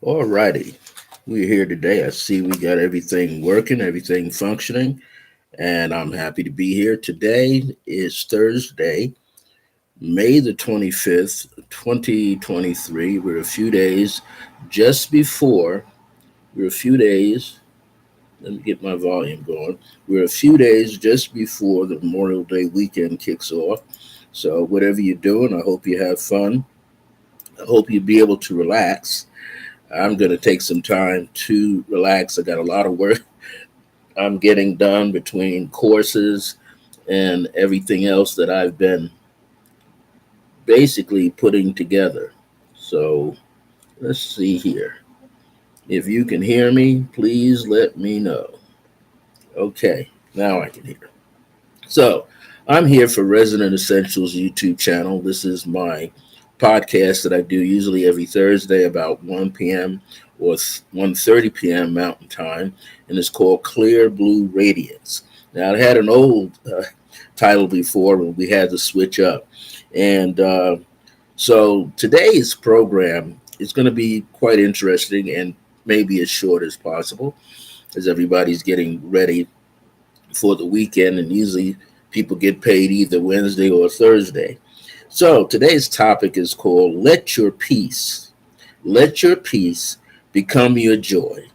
Alrighty, we're here today. I see we got everything working, everything functioning, and I'm happy to be here. Today is Thursday, May the 25th, 2023. Just before, we're a few days, let me get my volume going. We're a few days just before the Memorial Day weekend kicks off. So, whatever you're doing, I hope you have fun. I hope you be able to relax. I'm going to take some time to relax. I got a lot of work I'm getting done between courses and everything else that I've been basically putting together. So let's see here. If you can hear me, please let me know. Okay, now I can hear. So I'm here for Resonant Essentials YouTube channel. This is my podcast that I do usually every Thursday about 1 p.m. or 1:30 p.m. Mountain Time, and it's called Clear Blue Radiance. Now, it had an old title before, but we had to switch up. And so today's program is going to be quite interesting and maybe as short as possible as everybody's getting ready for the weekend, and usually people get paid either Wednesday or Thursday. So today's topic is called Let Your Peace. Let your peace become your joy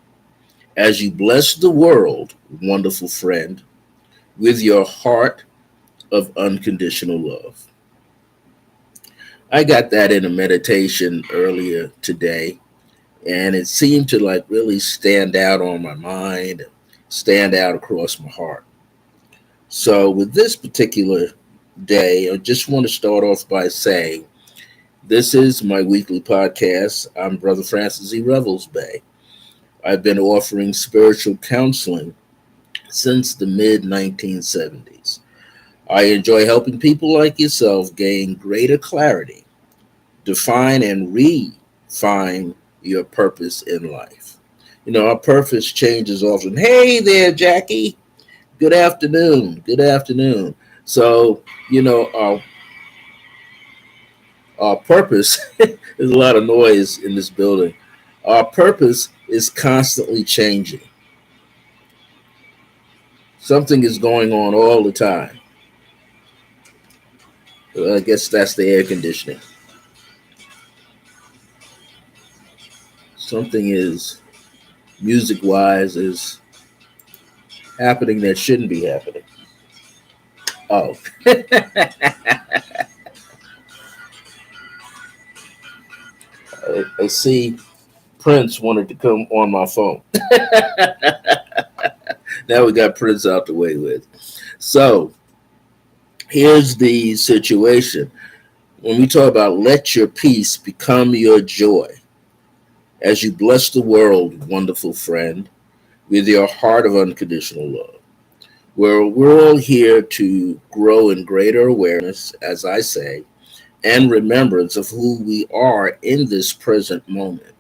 as you bless the world, wonderful friend, with your heart of unconditional love. I got that in a meditation earlier today, and it seemed to like really stand out on my mind, stand out across my heart. So with this particular day, I just want to start off by saying this is my weekly podcast. I'm Brother Francis E. Revels-Bey. I've been offering spiritual counseling since the mid 1970s. I enjoy helping people like yourself gain greater clarity, define and refine your purpose in life. You know, our purpose changes often. Hey there, Jackie. Good afternoon. Good afternoon. So, our purpose, there's a lot of noise in this building. Our purpose is constantly changing. Something is going on all the time. I guess that's the air conditioning. Something is, music wise, is happening that shouldn't be happening. Oh. I see Prince wanted to come on my phone. Now we got Prince out the way with. So here's the situation. When we talk about let your peace become your joy as you bless the world, wonderful friend, with your heart of unconditional love. We're all here to grow in greater awareness, as I say, and remembrance of who we are in this present moment.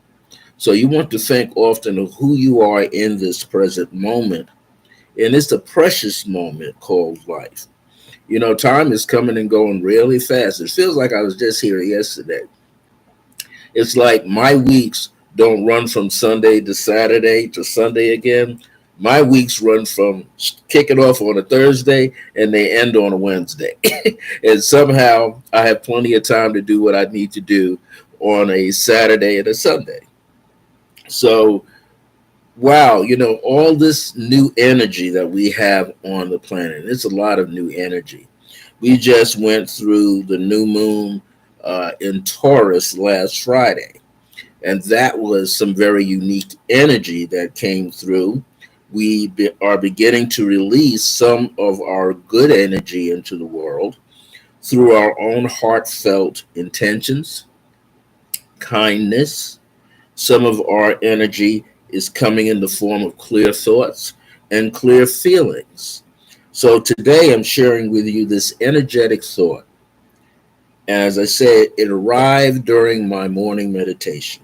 So you want to think often of who you are in this present moment. And it's a precious moment called life. You know, time is coming and going really fast. It feels like I was just here yesterday. It's like my weeks don't run from Sunday to Saturday to Sunday again. My weeks run from kicking off on a Thursday and they end on a Wednesday. And somehow I have plenty of time to do what I need to do on a Saturday and a Sunday. So, wow, all this new energy that we have on the planet, it's a lot of new energy. We just went through the new moon in Taurus last Friday, and that was some very unique energy that came through. Are beginning to release some of our good energy into the world through our own heartfelt intentions, kindness. Some of our energy is coming in the form of clear thoughts and clear feelings. So today I'm sharing with you this energetic thought. As I said, it arrived during my morning meditation.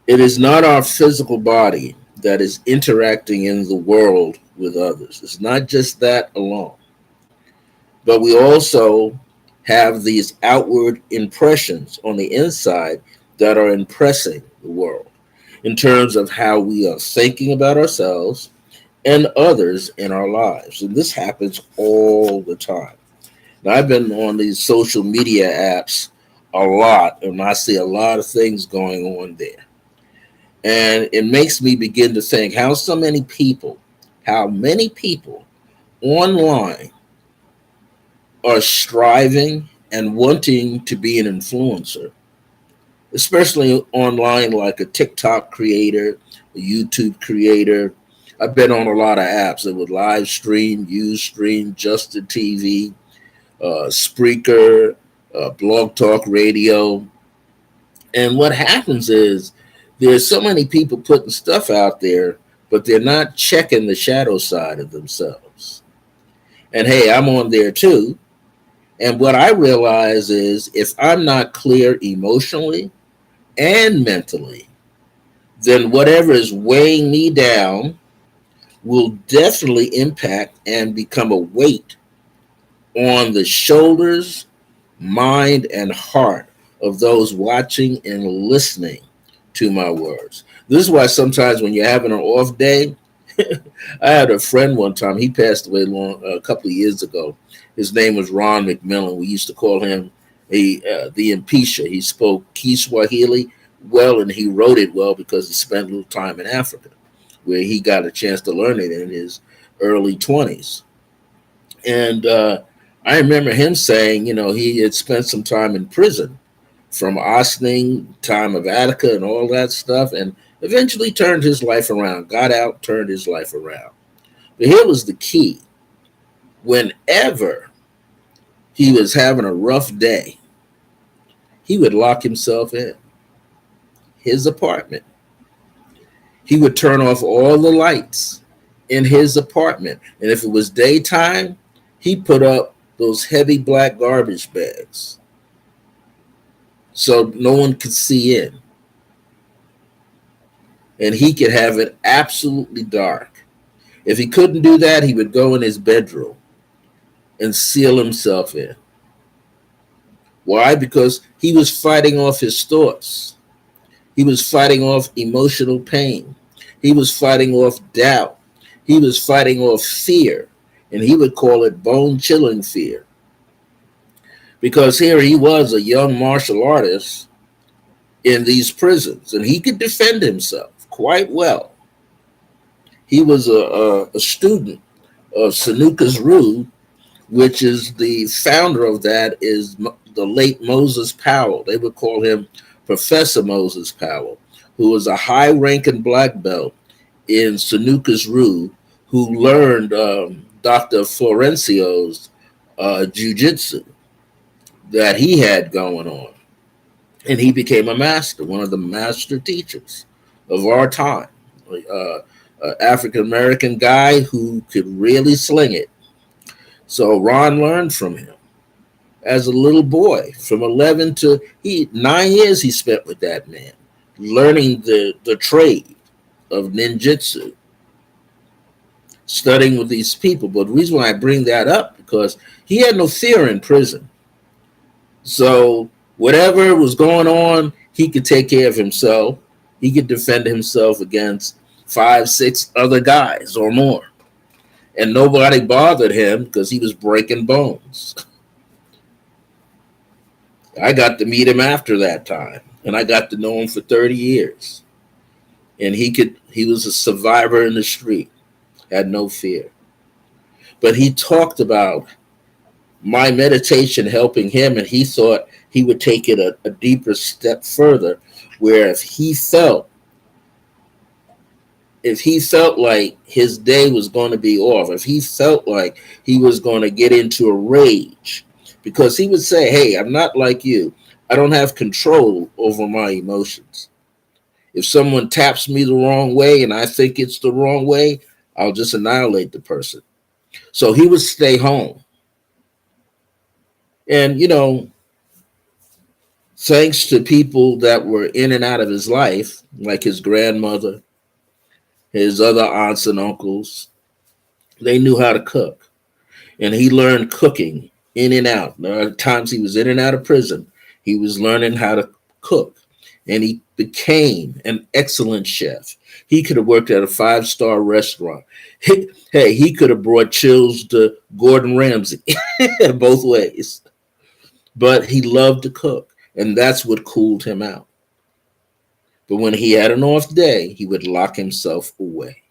It is not our physical body that is interacting in the world with others. It's not just that alone. But we also have these outward impressions on the inside that are impressing the world in terms of how we are thinking about ourselves and others in our lives. And this happens all the time. Now, I've been on these social media apps a lot, and I see a lot of things going on there. And it makes me begin to think how many people online are striving and wanting to be an influencer, especially online, like a TikTok creator, a YouTube creator. I've been on a lot of apps that would live stream, Ustream, Justin TV, Spreaker, Blog Talk Radio. And what happens is there's so many people putting stuff out there, but they're not checking the shadow side of themselves. And hey, I'm on there too. And what I realize is if I'm not clear emotionally and mentally, then whatever is weighing me down will definitely impact and become a weight on the shoulders, mind, and heart of those watching and listening to my words. This is why sometimes when you're having an off day, I had a friend one time. He passed away a couple of years ago. His name was Ron McMillan. We used to call him the Impeacher. He spoke Kiswahili well, and he wrote it well because he spent a little time in Africa, where he got a chance to learn it in his early 20s. And I remember him saying, he had spent some time in prison from Osning, time of Attica, and all that stuff, and eventually turned his life around, got out, turned his life around. But here was the key. Whenever he was having a rough day, he would lock himself in his apartment. He would turn off all the lights in his apartment. And if it was daytime, he put up those heavy black garbage bags so no one could see in. And he could have it absolutely dark. If he couldn't do that, he would go in his bedroom and seal himself in. Why? Because he was fighting off his thoughts. He was fighting off emotional pain. He was fighting off doubt. He was fighting off fear. And he would call it bone-chilling fear. Because here he was, a young martial artist in these prisons, and he could defend himself quite well. He was a student of Sanukas Rue, which is the founder of that is the late Moses Powell. They would call him Professor Moses Powell, who was a high-ranking black belt in Sanukas Rue, who learned Dr. Florencio's jiu-jitsu that he had going on. And he became a master, one of the master teachers of our time. African-American guy who could really sling it. So Ron learned from him as a little boy, from 11 to 9 years he spent with that man, learning the trade of ninjutsu, studying with these people. But the reason why I bring that up, because he had no fear in prison. So whatever was going on, he could take care of himself. He could defend himself against 5, 6 other guys or more. And nobody bothered him because he was breaking bones. I got to meet him after that time, and I got to know him for 30 years. And he was a survivor in the street, had no fear. But he talked about my meditation helping him, and he thought he would take it a deeper step further, where if he felt like his day was going to be off, if he felt like he was going to get into a rage, because he would say, hey, I'm not like you. I don't have control over my emotions. If someone taps me the wrong way and I think it's the wrong way, I'll just annihilate the person. So he would stay home. And, thanks to people that were in and out of his life, like his grandmother, his other aunts and uncles, they knew how to cook. And he learned cooking in and out. There are times he was in and out of prison. He was learning how to cook. and he became an excellent chef. He could have worked at a five-star restaurant. Hey, he could have brought chills to Gordon Ramsay both ways. But he loved to cook, and that's what cooled him out. But when he had an off day, he would lock himself away.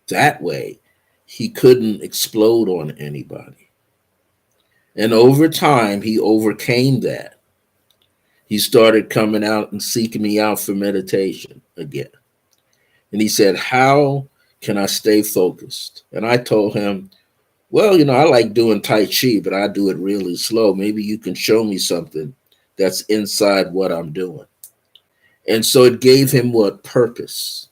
That way, he couldn't explode on anybody. And over time, he overcame that. He started coming out and seeking me out for meditation again. And he said, "How can I stay focused?" And I told him, "Well, I like doing Tai Chi, but I do it really slow. Maybe you can show me something that's inside what I'm doing." And so it gave him what? Purpose.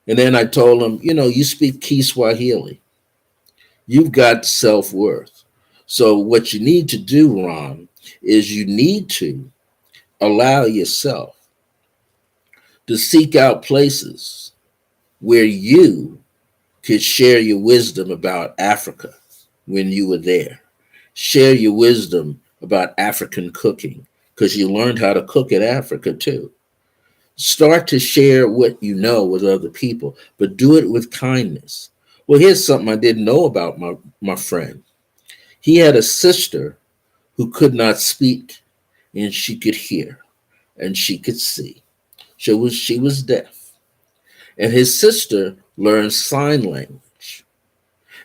And then I told him, you speak Kiswahili. You've got self worth. So what you need to do, Ron, is you need to allow yourself to seek out places where you could share your wisdom about Africa when you were there. Share your wisdom about African cooking because you learned how to cook in Africa too. Start to share what you know with other people, but do it with kindness. Well, here's something I didn't know about my friend. He had a sister who could not speak, and she could hear, and she could see. She was deaf. And his sister learned sign language.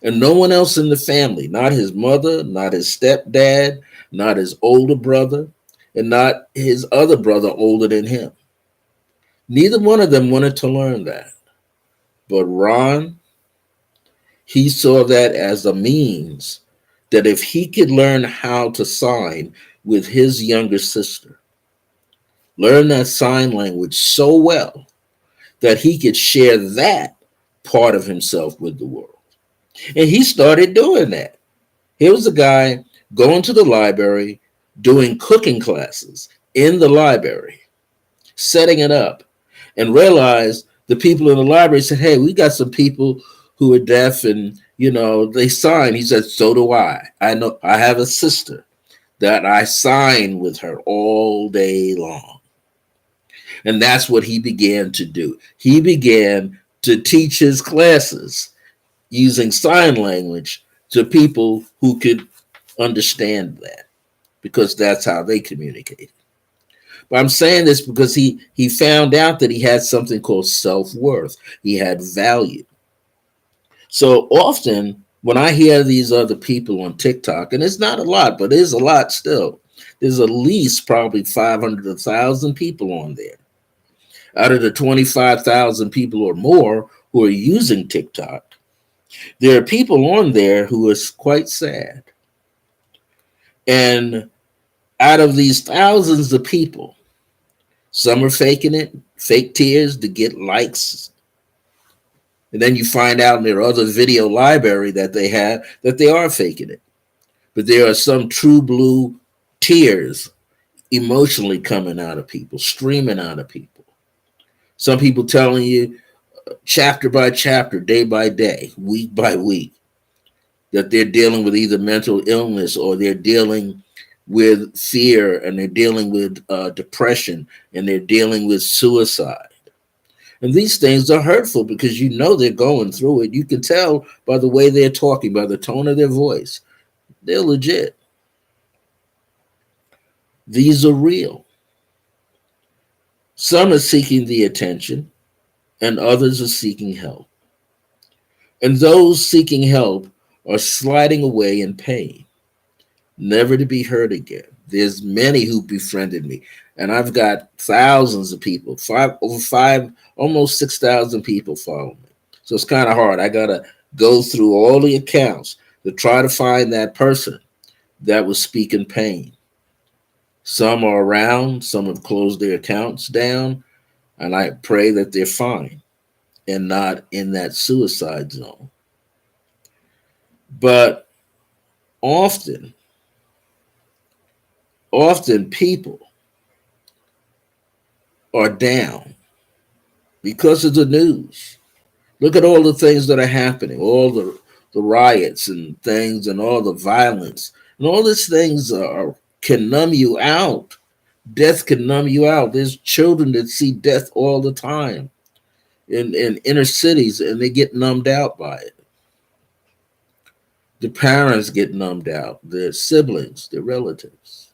And no one else in the family, not his mother, not his stepdad, not his older brother, and not his other brother older than him. Neither one of them wanted to learn that. But Ron, he saw that as a means that if he could learn how to sign with his younger sister, learn that sign language so well that he could share that part of himself with the world. And he started doing that. Here was a guy going to the library, doing cooking classes in the library, setting it up, and realized the people in the library said, "Hey, we got some people who are deaf and, they sign." He said, "So do I. I know I have a sister that I sign with her all day long." And that's what he began to do. He began to teach his classes using sign language to people who could understand that because that's how they communicate. But I'm saying this because he found out that he had something called self-worth. He had value. So often when I hear these other people on TikTok, and it's not a lot, but it is a lot still, there's at least probably 500,000 people on there. Out of the 25,000 people or more who are using TikTok, there are people on there who are quite sad. And out of these thousands of people, some are faking it, fake tears to get likes. And then you find out in their other video library that they have that they are faking it. But there are some true blue tears emotionally coming out of people, streaming out of people. Some people telling you chapter by chapter, day by day, week by week, that they're dealing with either mental illness or they're dealing with fear and they're dealing with depression and they're dealing with suicide. And these things are hurtful because they're going through it. You can tell by the way they're talking, by the tone of their voice. They're legit. These are real. Some are seeking the attention and others are seeking help. And those seeking help are sliding away in pain, never to be heard again. There's many who befriended me, and I've got thousands of people, almost 6,000 people follow me. So it's kind of hard. I got to go through all the accounts to try to find that person that was speaking pain. Some are around, some have closed their accounts down, and I pray that they're fine and not in that suicide zone. But often people are down because of the news. Look at all the things that are happening, all the riots and things and all the violence. And all these things can numb you out Death can numb you out. There's children that see death all the time in inner cities, and they get numbed out by it. The parents get numbed out, their siblings, their relatives.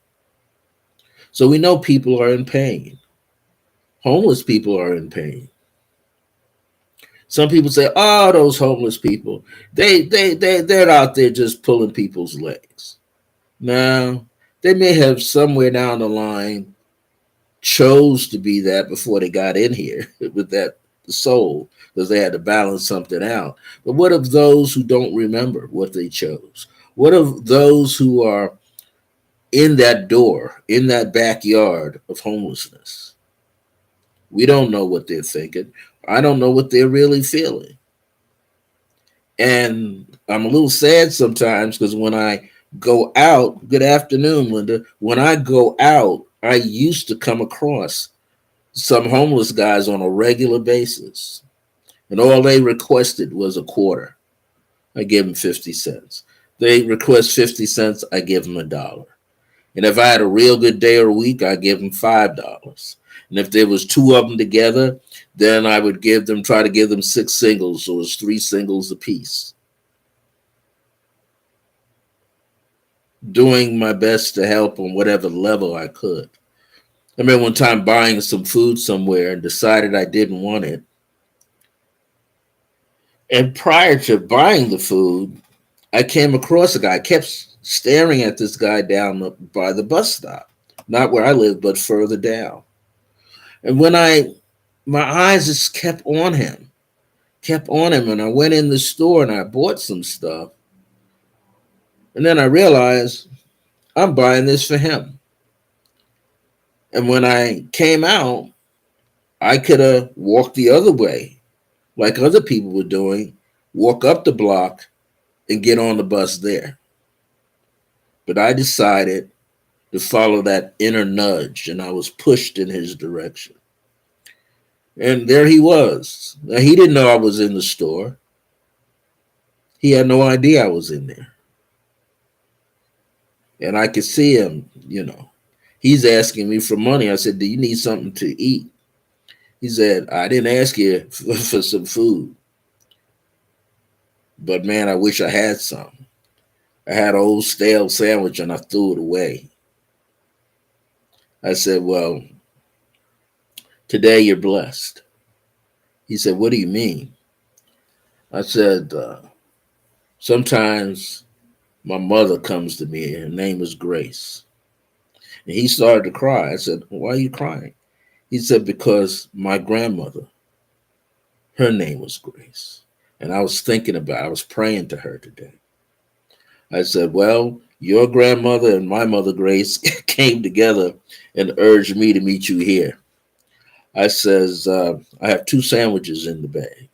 So we know people are in pain. Homeless people are in pain. Some people say, "Oh, those homeless people, they're out there just pulling people's legs." Now, they may have somewhere down the line chose to be that before they got in here with that soul, because they had to balance something out. But what of those who don't remember what they chose? What of those who are in that door, in that backyard of homelessness? We don't know what they're thinking. I don't know what they're really feeling. And I'm a little sad sometimes because when I go out, good afternoon, Linda. When I go out, I used to come across some homeless guys on a regular basis. And all they requested was a quarter. I gave them 50 cents. They request 50 cents, I give them $1. And if I had a real good day or week, I give them $5. And if there was two of them together, then I would try to give them 6 singles, so it's 3 singles apiece. Doing my best to help on whatever level I could. I remember one time buying some food somewhere and decided I didn't want it. And prior to buying the food, I came across a guy. I kept staring at this guy down by the bus stop, not where I live, but further down. And my eyes just kept on him, and I went in the store and I bought some stuff. And then I realized I'm buying this for him. And when I came out, I could have walked the other way, like other people were doing, walk up the block and get on the bus there. But I decided to follow that inner nudge, and I was pushed in his direction. And there he was. Now, he didn't know I was in the store. He had no idea I was in there. And I could see him. He's asking me for money. I said, "Do you need something to eat?" He said, "I didn't ask you for some food. But man, I wish I had some. I had an old stale sandwich and I threw it away." I said, "Well, today you're blessed." He said, "What do you mean?" I said, "Sometimes my mother comes to me. Her name is Grace." And he started to cry. I said, "Why are you crying?" He said, "Because my grandmother, her name was Grace. And I was praying to her today." I said, "Well, your grandmother and my mother Grace came together and urged me to meet you here." I says, "I have 2 sandwiches in the bag.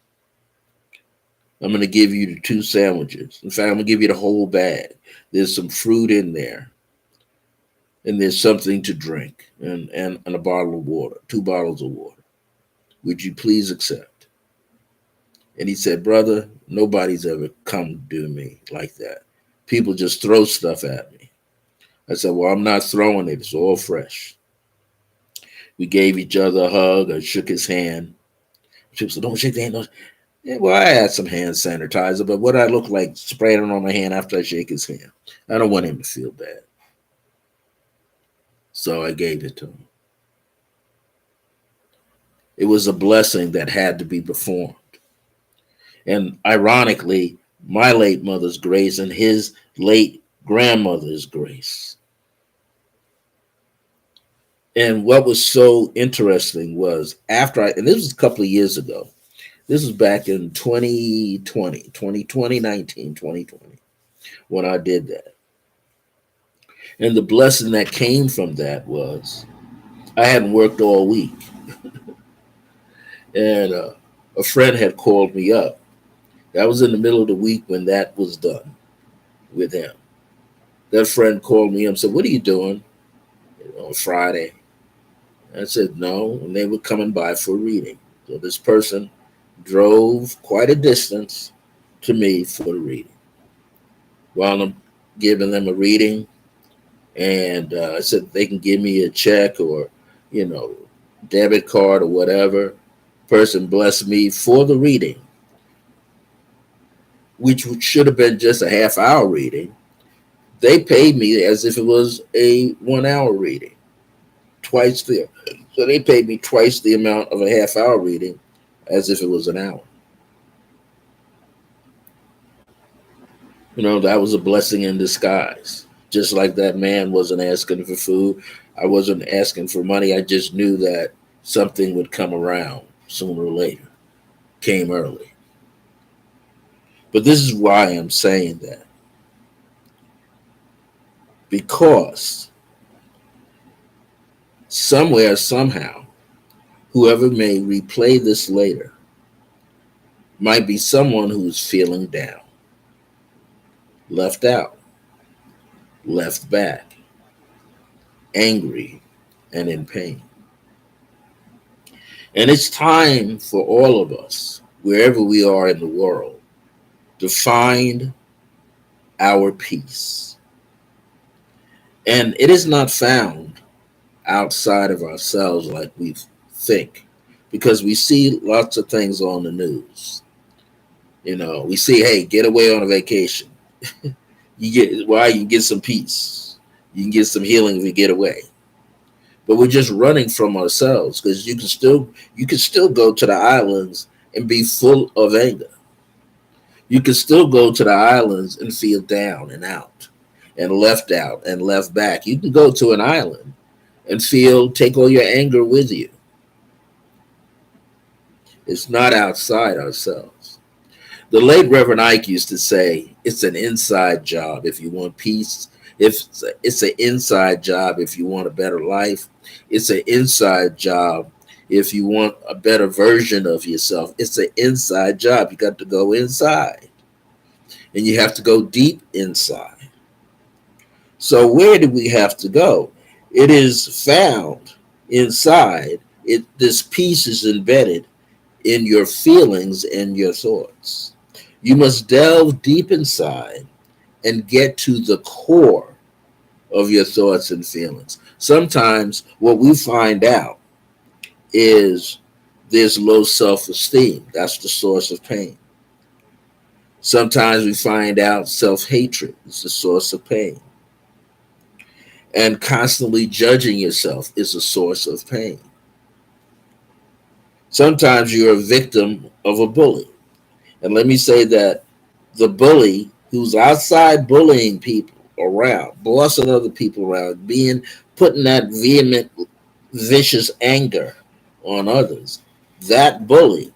I'm going to give you the 2 sandwiches. In fact, I'm going to give you the whole bag. There's some fruit in there, and there's something to drink, and a bottle of water, 2 bottles of water. Would you please accept?" And he said, "Brother, nobody's ever come to me like that. People just throw stuff at me." I said, "Well, I'm not throwing it. It's all fresh." We gave each other a hug. I shook his hand. People said, "Don't shake the hand." Don't. Yeah, well, I had some hand sanitizer, but what I look like spraying it on my hand after I shake his hand? I don't want him to feel bad. So I gave it to him. It was a blessing that had to be performed. And ironically, my late mother's grace and his late grandmother's grace. And what was so interesting was and this was a couple of years ago. This was back in 2020, when I did that. And the blessing that came from that was I hadn't worked all week. And a friend had called me up. That was in the middle of the week when that was done with him. That friend called me up and said, "What are you doing on Friday?" I said, "No." And they were coming by for a reading. So this person drove quite a distance to me for the reading. While I'm giving them a reading, And I said they can give me a check or, you know, debit card or whatever. Person blessed me for the reading, which should have been just a half hour reading. They paid me as if it was a 1 hour reading, twice the. So they paid me twice the amount of a half hour reading, as if it was an hour. You know, that was a blessing in disguise. Just like that man wasn't asking for food, I wasn't asking for money. I just knew that something would come around sooner or later. Came early. But this is why I'm saying that. Because somewhere, somehow, whoever may replay this later might be someone who's feeling down, left out, left back, angry, and in pain. And it's time for all of us, wherever we are in the world, to find our peace. And it is not found outside of ourselves like we think, because we see lots of things on the news. You know, we see, hey, get away on a vacation. You get why you can get some peace. You can get some healing if you get away. But we're just running from ourselves because you can still go to the islands and be full of anger. You can still go to the islands and feel down and out and left back. You can go to an island and take all your anger with you. It's not outside ourselves. The late Reverend Ike used to say, it's an inside job if you want peace. If it's an inside job if you want a better life. It's an inside job if you want a better version of yourself. It's an inside job. You got to go inside. And you have to go deep inside. So where do we have to go? It is found inside. This peace is embedded in your feelings and your thoughts. You must delve deep inside and get to the core of your thoughts and feelings. Sometimes what we find out is there's low self-esteem. That's the source of pain. Sometimes we find out self-hatred is the source of pain. And constantly judging yourself is a source of pain. Sometimes you're a victim of a bully. And let me say that the bully who's outside bullying people around, bossing other people around, putting that vehement, vicious anger on others, that bully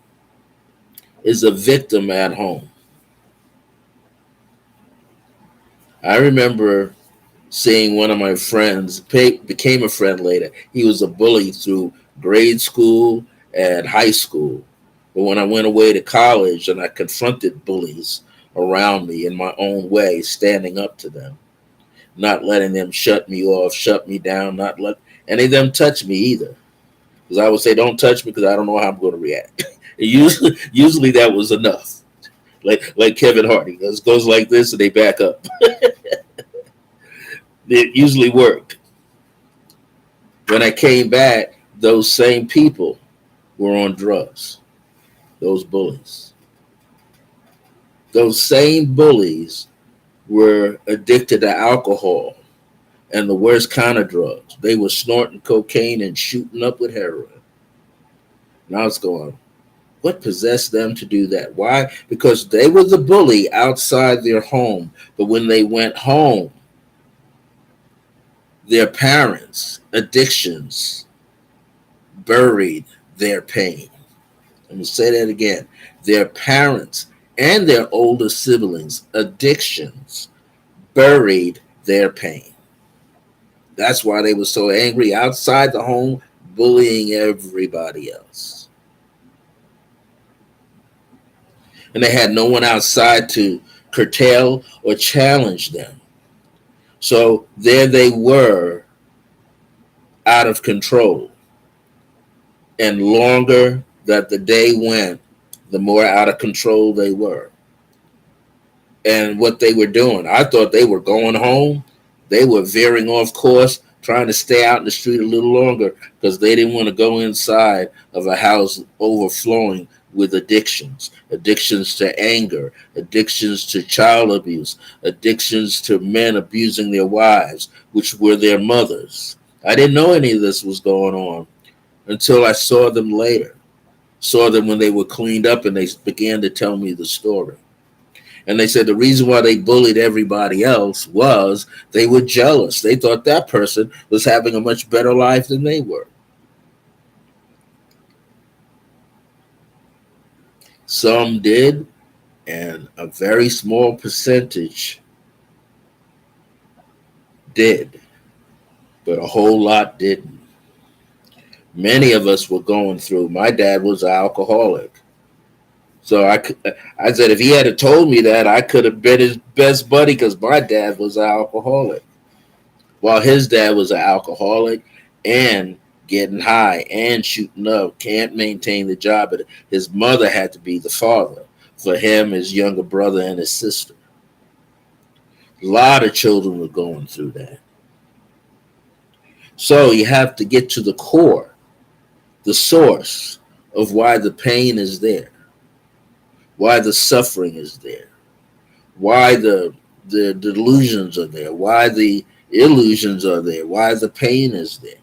is a victim at home. I remember seeing one of my friends, became a friend later. He was a bully through grade school and high school. But when I went away to college and I confronted bullies around me in my own way, standing up to them, not letting them shut me off, shut me down, not let any of them touch me either. Because I would say, don't touch me because I don't know how I'm going to react. usually that was enough. Like Kevin Hart, it goes like this and they back up. It usually worked. When I came back, those same people were on drugs. Those bullies. Those same bullies were addicted to alcohol and the worst kind of drugs. They were snorting cocaine and shooting up with heroin. And I was going, what possessed them to do that? Why? Because they were the bully outside their home. But when they went home, their parents' addictions buried their pain. Let me say that again. Their parents and their older siblings' addictions buried their pain. That's why they were so angry outside the home, bullying everybody else. And they had no one outside to curtail or challenge them. So there they were, out of control. And longer that the day went, the more out of control they were. And what they were doing, I thought they were going home. They were veering off course, trying to stay out in the street a little longer because they didn't want to go inside of a house overflowing with addictions to anger, addictions to child abuse, addictions to men abusing their wives, which were their mothers. I didn't know any of this was going on until I saw them later. Saw them when they were cleaned up and they began to tell me the story. And they said the reason why they bullied everybody else was they were jealous. They thought that person was having a much better life than they were. Some did, and a very small percentage did, but a whole lot didn't. Many of us were going through. My dad was an alcoholic. So I said if he had told me that, I could have been his best buddy because my dad was an alcoholic. While his dad was an alcoholic and getting high and shooting up, can't maintain the job. But his mother had to be the father for him, his younger brother, and his sister. A lot of children were going through that. So you have to get to the core, the source of why the pain is there, why the suffering is there, why the delusions are there, why the illusions are there, why the pain is there.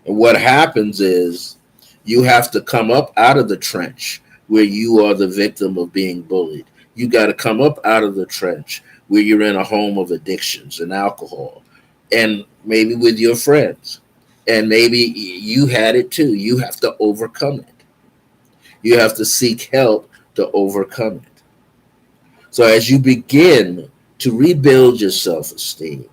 And what happens is you have to come up out of the trench where you are the victim of being bullied. You got to come up out of the trench where you're in a home of addictions and alcohol and maybe with your friends. And maybe you had it too. You have to overcome it. You have to seek help to overcome it. So as you begin to rebuild your self-esteem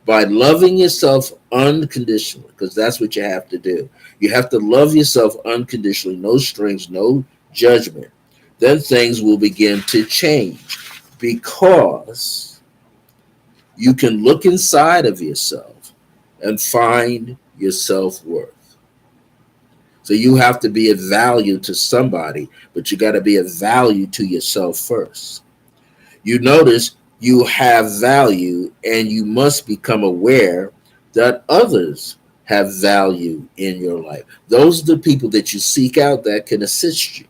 by loving yourself unconditionally, because that's what you have to do. You have to love yourself unconditionally, no strings, no judgment. Then things will begin to change because you can look inside of yourself and find your self-worth. So you have to be of value to somebody, but you got to be of value to yourself first. You notice you have value and you must become aware that others have value in your life. Those are the people that you seek out that can assist you.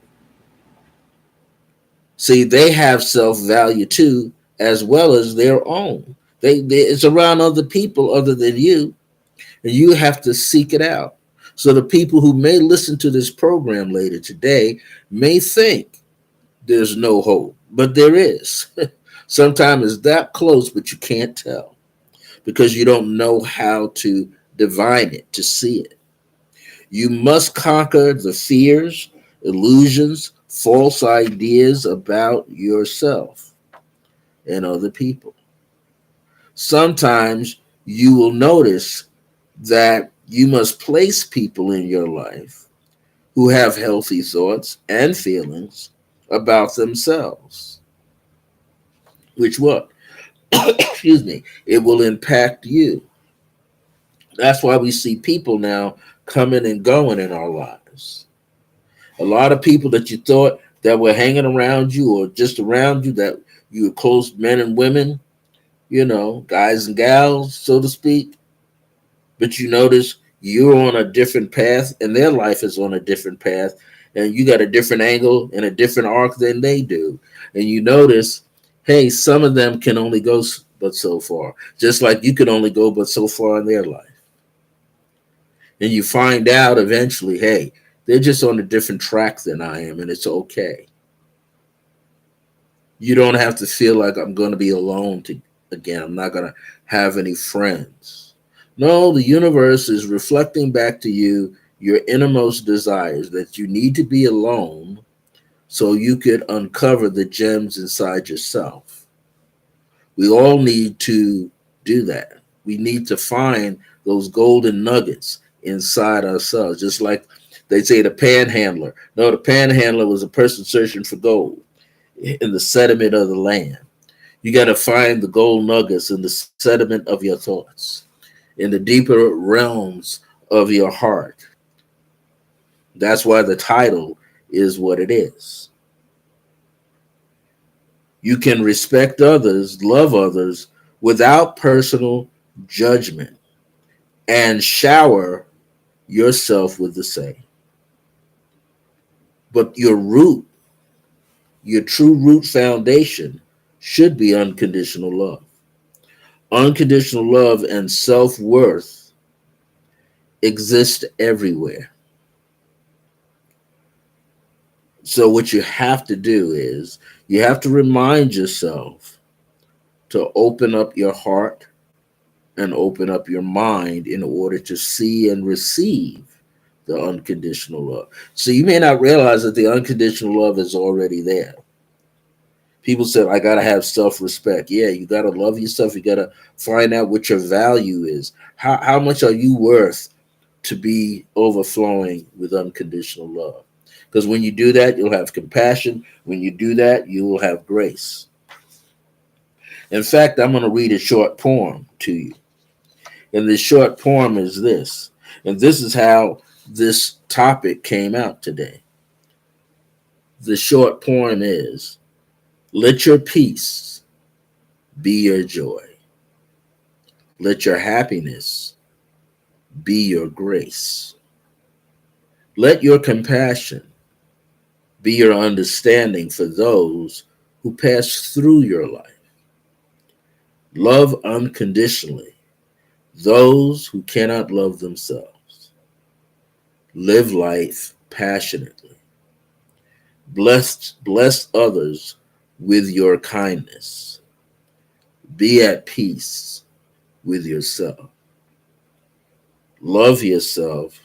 See, they have self-value too, as well as their own. It's around other people other than you, and you have to seek it out. So the people who may listen to this program later today may think there's no hope, but there is. Sometimes it's that close, but you can't tell because you don't know how to divine it, to see it. You must conquer the fears, illusions, false ideas about yourself and other people. Sometimes you will notice that you must place people in your life who have healthy thoughts and feelings about themselves, which what? Excuse me, it will impact you. That's why we see people now coming and going in our lives. A lot of people that you thought that were hanging around you or just around you, that you were close men and women, guys and gals, so to speak, but you notice you're on a different path and their life is on a different path and you got a different angle and a different arc than they do. And you notice, hey, some of them can only go but so far, just like you can only go but so far in their life. And you find out eventually, hey, they're just on a different track than I am, and it's okay. You don't have to feel like I'm going to be alone again. I'm not going to have any friends. No, the universe is reflecting back to you your innermost desires, that you need to be alone so you could uncover the gems inside yourself. We all need to do that. We need to find those golden nuggets inside ourselves, just like they say the panhandler. No, the panhandler was a person searching for gold in the sediment of the land. You got to find the gold nuggets in the sediment of your thoughts, in the deeper realms of your heart. That's why the title is what it is. You can respect others, love others, without personal judgment, and shower yourself with the same. But your root, your true root foundation, should be unconditional love. Unconditional love and self worth exist everywhere. So, what you have to do is you have to remind yourself to open up your heart and open up your mind in order to see and receive the unconditional love. So, you may not realize that the unconditional love is already there. People said, I got to have self respect. Yeah, you got to love yourself. You got to find out what your value is. How much are you worth to be overflowing with unconditional love? Because when you do that, you'll have compassion. When you do that, you will have grace. In fact, I'm going to read a short poem to you. And this short poem is this. And this is how this topic came out today. The short poem is, let your peace be your joy. Let your happiness be your grace. Let your compassion be your understanding for those who pass through your life. Love unconditionally those who cannot love themselves. Live life passionately. Bless others with your kindness. Be at peace with yourself. Love yourself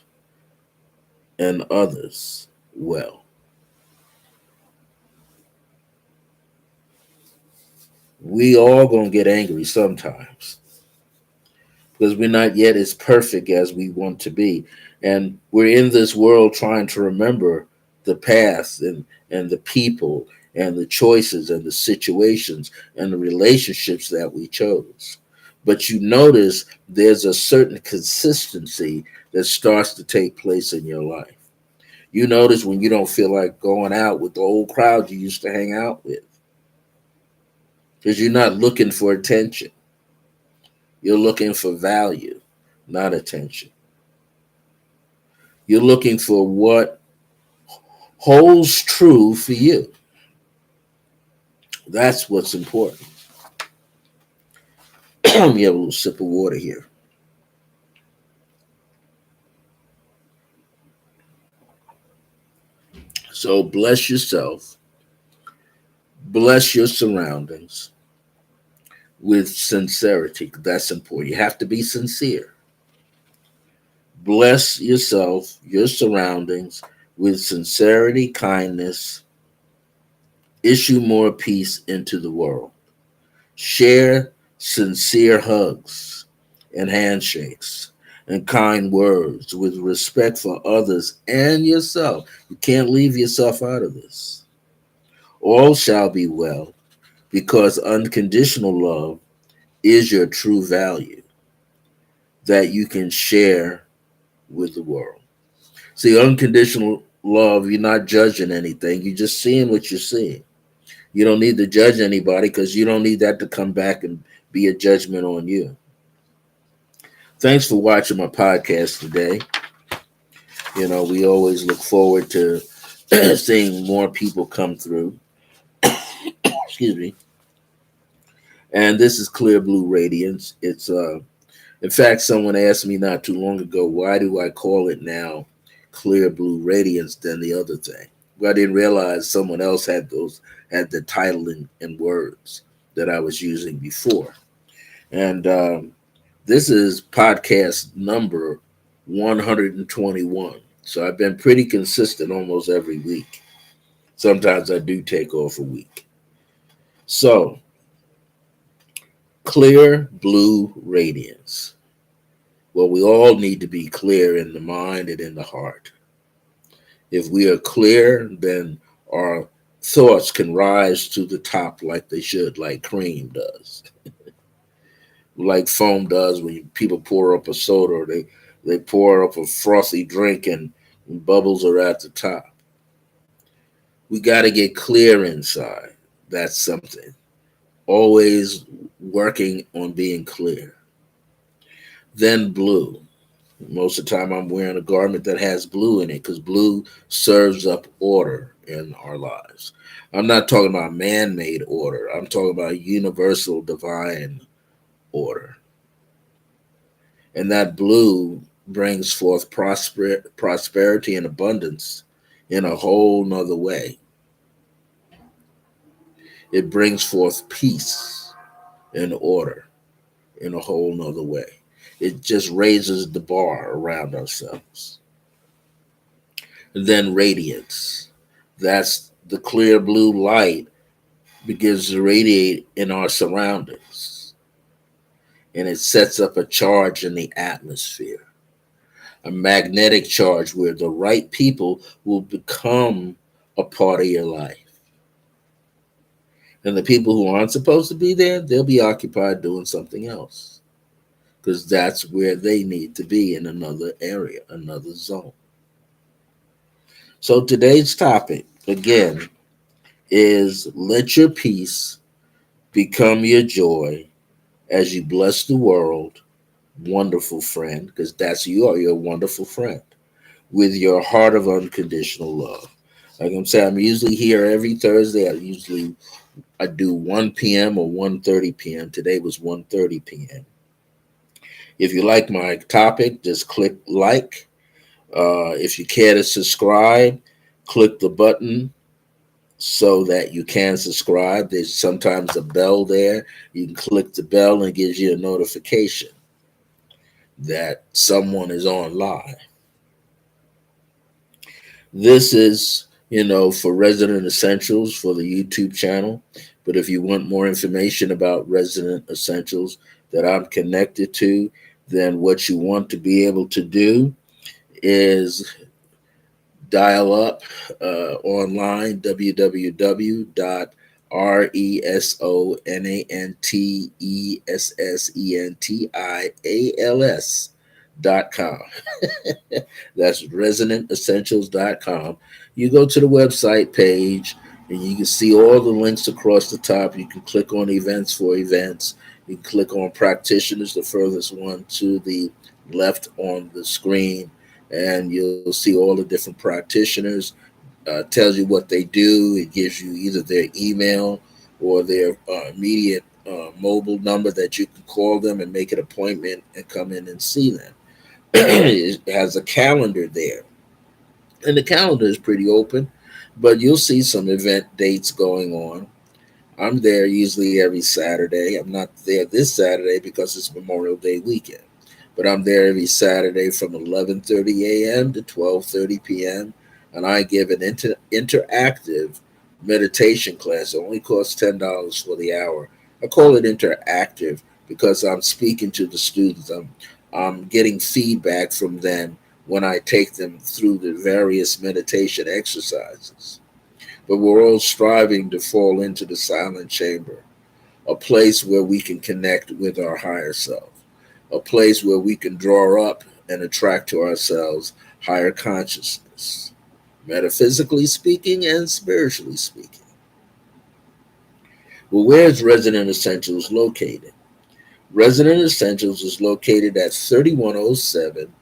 and others well. We all gonna get angry sometimes because we're not yet as perfect as we want to be. And we're in this world trying to remember the past and the people and the choices and the situations and the relationships that we chose. But you notice there's a certain consistency that starts to take place in your life. You notice when you don't feel like going out with the old crowd you used to hang out with because you're not looking for attention. You're looking for value, not attention. You're looking for what holds true for you. That's what's important. Let me have a little sip of water here. So bless yourself, bless your surroundings with sincerity. That's important. You have to be sincere. Bless yourself, your surroundings with sincerity, kindness. Issue more peace into the world. Share sincere hugs and handshakes and kind words with respect for others and yourself. You can't leave yourself out of this. All shall be well because unconditional love is your true value that you can share with the world. See, unconditional love, you're not judging anything, you're just seeing what you're seeing. You don't need to judge anybody because you don't need that to come back and be a judgment on you. Thanks for watching my podcast today. You know, we always look forward to seeing more people come through. Excuse me. And this is Clear Blue Radiance. It's in fact, someone asked me not too long ago, why do I call it now Clear Blue Radiance than the other thing? Well, I didn't realize someone else had the title and words that I was using before. And this is podcast number 121. So I've been pretty consistent almost every week. Sometimes I do take off a week. So, clear blue radiance. Well, we all need to be clear in the mind and in the heart. If we are clear, then our thoughts can rise to the top like they should, like cream does, like foam does when people pour up a soda or they pour up a frothy drink and bubbles are at the top. We got to get clear inside. That's something. always working on being clear. Then blue. Most of the time, I'm wearing a garment that has blue in it because blue serves up order in our lives. I'm not talking about man made order, I'm talking about universal divine order. And that blue brings forth prosperity and abundance in a whole nother way. It brings forth peace and order in a whole nother way. It just raises the bar around ourselves. And then radiance. That's the clear blue light begins to radiate in our surroundings. And it sets up a charge in the atmosphere, a magnetic charge where the right people will become a part of your life. And the people who aren't supposed to be there, they'll be occupied doing something else because that's where they need to be in another area, another zone. So today's topic, again, is let your peace become your joy as you bless the world, wonderful friend, because that's you are your wonderful friend, with your heart of unconditional love. Like I'm saying, I'm usually here every Thursday. I do 1 p.m. or 1:30 p.m. Today was 1:30 p.m. If you like my topic, just click like. If you care to subscribe, click the button so that you can subscribe. There's sometimes a bell there. You can click the bell and it gives you a notification that someone is on live. This is, for Resident Essentials for the YouTube channel. But if you want more information about Resident Essentials that I'm connected to, then what you want to be able to do is dial up online www.resonantessentials.com. That's resonantessentials.com. You go to the website page and you can see all the links across the top. You can click on events for events. You can click on practitioners, the furthest one to the left on the screen, and you'll see all the different practitioners. Tells you what they do. It gives you either their email or their immediate mobile number that you can call them and make an appointment and come in and see them. It has a calendar there, and the calendar is pretty open, but you'll see some event dates going on. I'm there usually every Saturday. I'm not there this Saturday because it's Memorial Day weekend, but I'm there every Saturday from 11:30 a.m. to 12:30 p.m. and I give an interactive meditation class. It only costs $10 for the hour. I call it interactive because I'm speaking to the students. I'm getting feedback from them when I take them through the various meditation exercises. But we're all striving to fall into the silent chamber, a place where we can connect with our higher self, a place where we can draw up and attract to ourselves higher consciousness, metaphysically speaking and spiritually speaking. Well, where's Resident Essentials located? Resident Essentials is located at 3107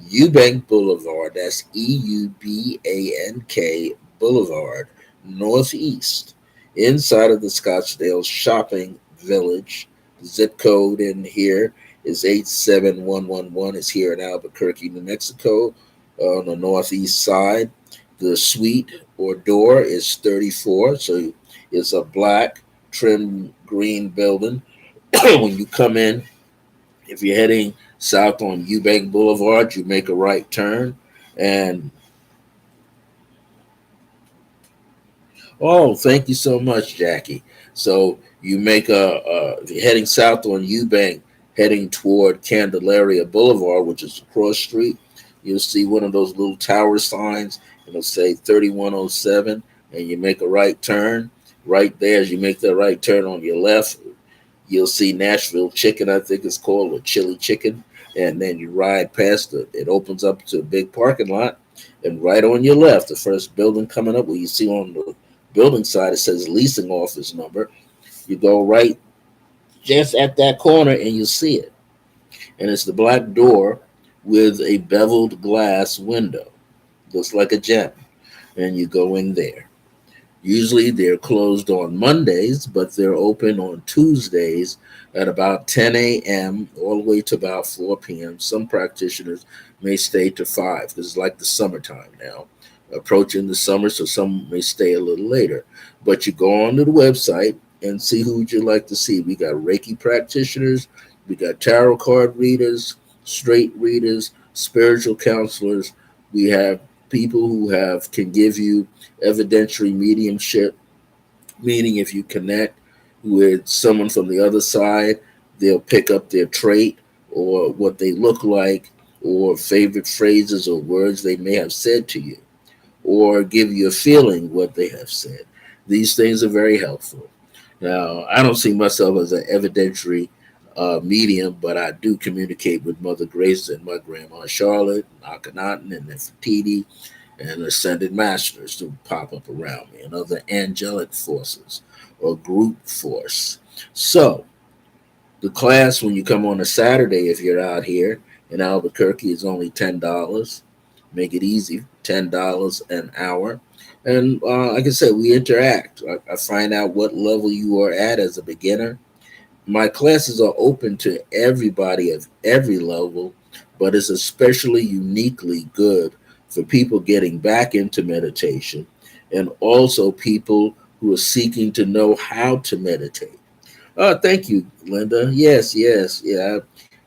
Eubank Boulevard. That's EUBANK Boulevard, Northeast, inside of the Scottsdale Shopping Village. The zip code in here is 87111. It's here in Albuquerque, New Mexico, on the northeast side. The suite or door is 34, so it's a black trim green building. When you come in, if you're heading south on Eubank Boulevard, you make a right turn. And oh, thank you so much, Jackie. So you make if you're heading south on Eubank, heading toward Candelaria Boulevard, which is a cross street, you'll see one of those little tower signs. It'll say 3107, and you make a right turn. Right there, as you make that right turn on your left, you'll see Nashville Chicken, I think it's called, or Chili Chicken. And then you ride past it. It opens up to a big parking lot. And right on your left, the first building coming up, where you see on the building side, it says leasing office number. You go right just at that corner and you see it. And it's the black door with a beveled glass window. Looks like a gem. And you go in there. Usually they're closed on Mondays, but they're open on Tuesdays at about 10 a.m. all the way to about 4 p.m. Some practitioners may stay to 5 because it's like the summertime now, approaching the summer, so some may stay a little later. But you go onto the website and see who would you like to see. We got Reiki practitioners, we got tarot card readers, straight readers, spiritual counselors. We have people who have can give you evidentiary mediumship, meaning if you connect with someone from the other side, they'll pick up their trait or what they look like or favorite phrases or words they may have said to you or give you a feeling what they have said. These things are very helpful. Now, I don't see myself as an evidentiary medium, but I do communicate with Mother Grace and my grandma Charlotte, Akhenaten, and Nefertiti, and ascended masters to pop up around me and other angelic forces or group force. So the class when you come on a Saturday, if you're out here in Albuquerque, is only $10. Make it easy, $10 an hour. And like I said, we interact. I find out what level you are at as a beginner. My classes are open to everybody of every level, but it's especially uniquely good for people getting back into meditation and also people who are seeking to know how to meditate. Oh, thank you, Linda. Yes, yes, yeah.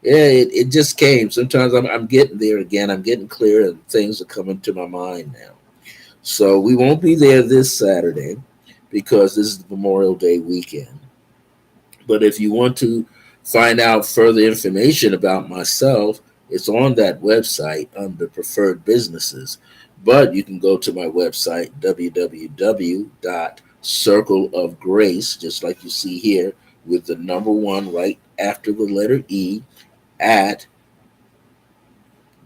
Yeah, it just came. Sometimes I'm getting there again. I'm getting clear and things are coming to my mind now. So we won't be there this Saturday because this is the Memorial Day weekend. But if you want to find out further information about myself, it's on that website under preferred businesses. But you can go to my website, www.circleofgrace, just like you see here, with the number one right after the letter E, at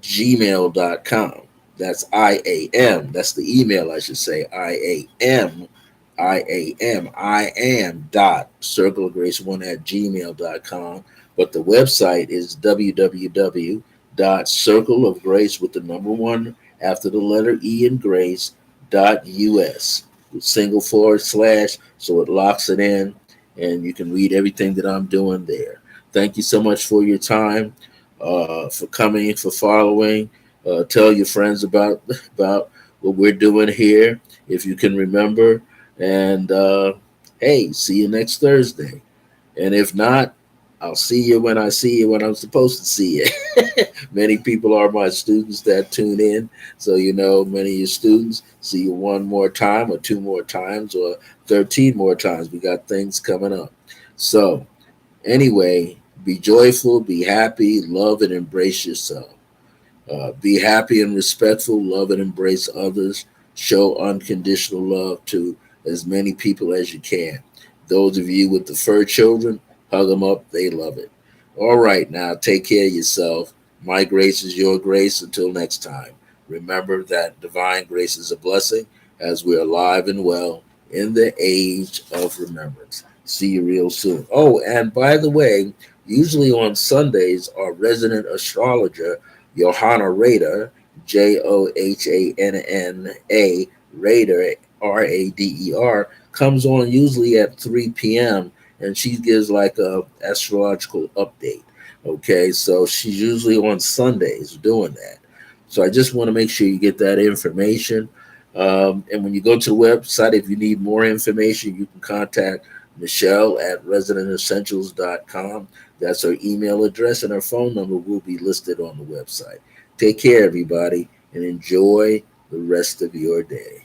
gmail.com. That's IAM. That's the email, I should say. IAM. I am dot circle of grace one at gmail.com. But the website is www dot circle of grace with the number one after the letter E in grace dot us with single forward slash, so it locks it in and you can read everything that I'm doing there. Thank you so much for your time, for coming, for following. Tell your friends about what we're doing here, if you can remember. And hey, see you next Thursday. And if not, I'll see you when I see you when I'm supposed to see you. Many people are my students that tune in. So, many of your students see you one more time or two more times or 13 more times. We got things coming up. So, anyway, be joyful, be happy, love and embrace yourself. Be happy and respectful, love and embrace others, show unconditional love to as many people as you can. Those of you with the fur children, hug them up, they love it. All right, now take care of yourself. My grace is your grace. Until next time, remember that divine grace is a blessing as we're alive and well in the age of remembrance. See you real soon. Oh, and by the way, usually on Sundays, our resident astrologer, Johanna Rader, Johanna, Rader, Rader, comes on usually at 3 p.m. and she gives like a astrological update. Okay, so she's usually on Sundays doing that. So I just want to make sure you get that information. And when you go to the website, if you need more information, you can contact Michelle at residentessentials.com. That's her email address, and her phone number will be listed on the website. Take care, everybody, and enjoy the rest of your day.